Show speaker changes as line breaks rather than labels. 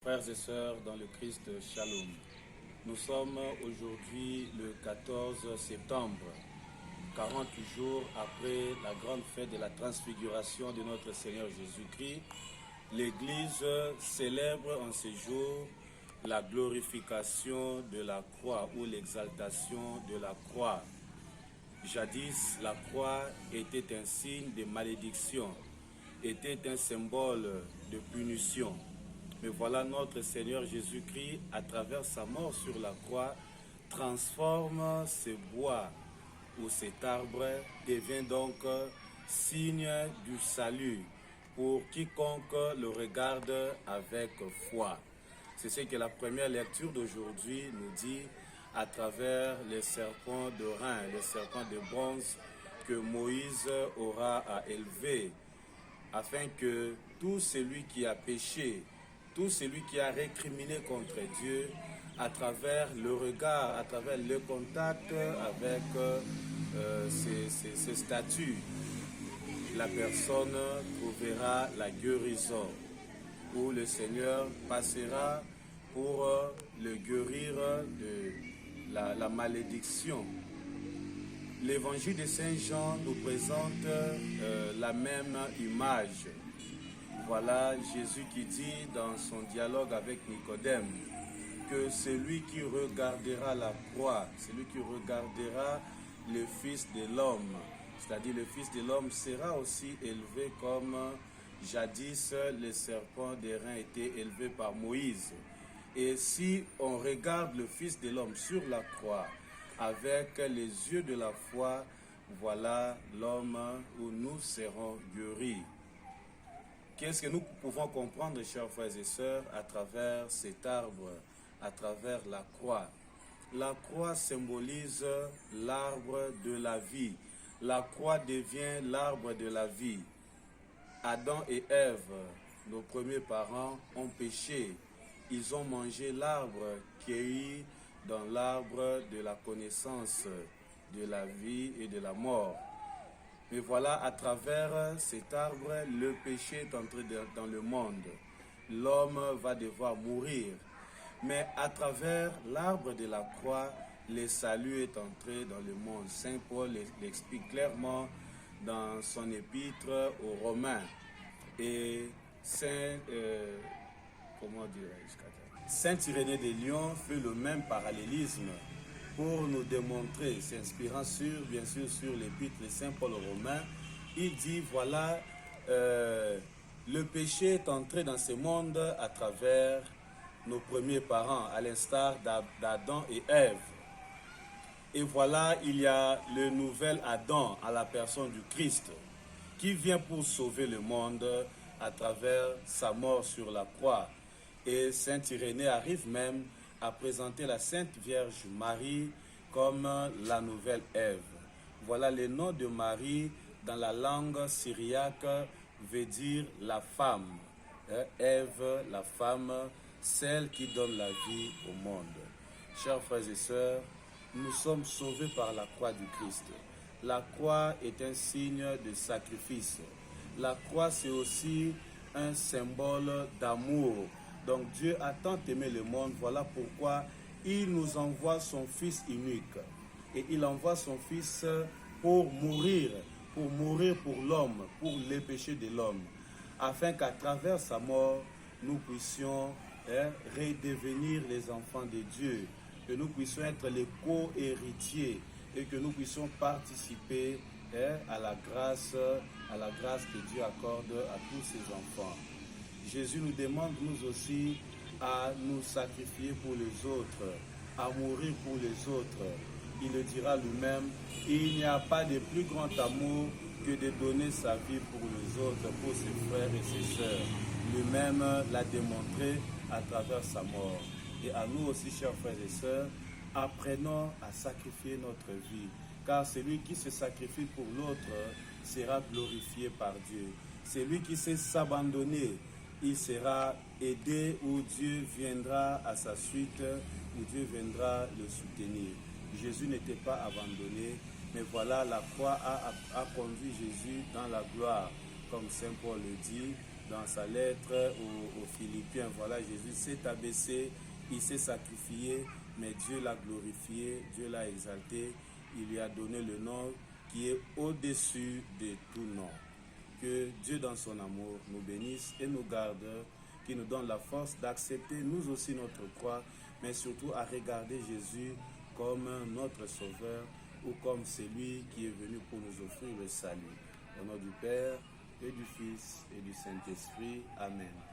Frères et sœurs dans le Christ, Shalom. Nous sommes aujourd'hui le 14 septembre, 40 jours après la grande fête de la transfiguration de notre Seigneur Jésus-Christ. L'Église célèbre en ce jour la glorification de la croix ou l'exaltation de la croix. Jadis, la croix était un signe de malédiction, était un symbole de punition. Mais voilà, notre Seigneur Jésus-Christ, à travers sa mort sur la croix, transforme ce bois ou cet arbre, devient donc signe du salut pour quiconque le regarde avec foi. C'est ce que la première lecture d'aujourd'hui nous dit à travers les serpents de rein, les serpents de bronze que Moïse aura à élever, afin que tout celui qui a péché, tout celui qui a récriminé contre Dieu, à travers le regard, à travers le contact avec ces statues, la personne trouvera la guérison, où le Seigneur passera pour le guérir de la malédiction. L'évangile de Saint Jean nous présente la même image. Voilà Jésus qui dit dans son dialogue avec Nicodème que celui qui regardera la croix, celui qui regardera le Fils de l'homme, c'est-à-dire le Fils de l'homme sera aussi élevé comme jadis les serpents des reins étaient élevés par Moïse. Et si on regarde le Fils de l'homme sur la croix avec les yeux de la foi, voilà l'homme où nous serons guéris. Qu'est-ce que nous pouvons comprendre, chers frères et sœurs, à travers cet arbre, à travers la croix? La croix symbolise l'arbre de la vie. La croix devient l'arbre de la vie. Adam et Ève, nos premiers parents, ont péché. Ils ont mangé l'arbre cueilli dans l'arbre de la connaissance de la vie et de la mort. Mais voilà, à travers cet arbre, le péché est entré dans le monde. L'homme va devoir mourir. Mais à travers l'arbre de la croix, le salut est entré dans le monde. Saint Paul l'explique clairement dans son épître aux Romains. Et Saint Irénée de Lyon fait le même parallélisme pour nous démontrer, s'inspirant bien sûr sur l'épître de Saint Paul aux Romains. Il dit, voilà, le péché est entré dans ce monde à travers nos premiers parents, à l'instar d'Adam et Ève. Et voilà, il y a le nouvel Adam à la personne du Christ, qui vient pour sauver le monde à travers sa mort sur la croix. Et Saint Irénée arrive même à présenter la Sainte Vierge Marie comme la nouvelle Ève. Voilà, le nom de Marie dans la langue syriaque veut dire la femme. Ève, la femme, celle qui donne la vie au monde. Chers frères et sœurs, nous sommes sauvés par la croix du Christ. La croix est un signe de sacrifice. La croix, c'est aussi un symbole d'amour. Donc Dieu a tant aimé le monde, voilà pourquoi il nous envoie son Fils unique. Et il envoie son Fils pour mourir pour l'homme, pour les péchés de l'homme, afin qu'à travers sa mort, nous puissions redevenir les enfants de Dieu, que nous puissions être les co-héritiers et que nous puissions participer à la grâce que Dieu accorde à tous ses enfants. Jésus nous demande, nous aussi, à nous sacrifier pour les autres, à mourir pour les autres. Il le dira lui-même, il n'y a pas de plus grand amour que de donner sa vie pour les autres, pour ses frères et ses sœurs. Lui-même l'a démontré à travers sa mort. Et à nous aussi, chers frères et sœurs, apprenons à sacrifier notre vie, car celui qui se sacrifie pour l'autre sera glorifié par Dieu. Celui qui sait s'abandonner, il sera aidé, ou Dieu viendra à sa suite, ou Dieu viendra le soutenir. Jésus n'était pas abandonné, mais voilà, la croix a conduit Jésus dans la gloire, comme Saint Paul le dit dans sa lettre aux Philippiens. Voilà, Jésus s'est abaissé, il s'est sacrifié, mais Dieu l'a glorifié, Dieu l'a exalté, il lui a donné le nom qui est au-dessus de tout nom. Que Dieu dans son amour nous bénisse et nous garde, qui nous donne la force d'accepter nous aussi notre croix, mais surtout à regarder Jésus comme notre Sauveur ou comme celui qui est venu pour nous offrir le salut. Au nom du Père et du Fils et du Saint-Esprit. Amen.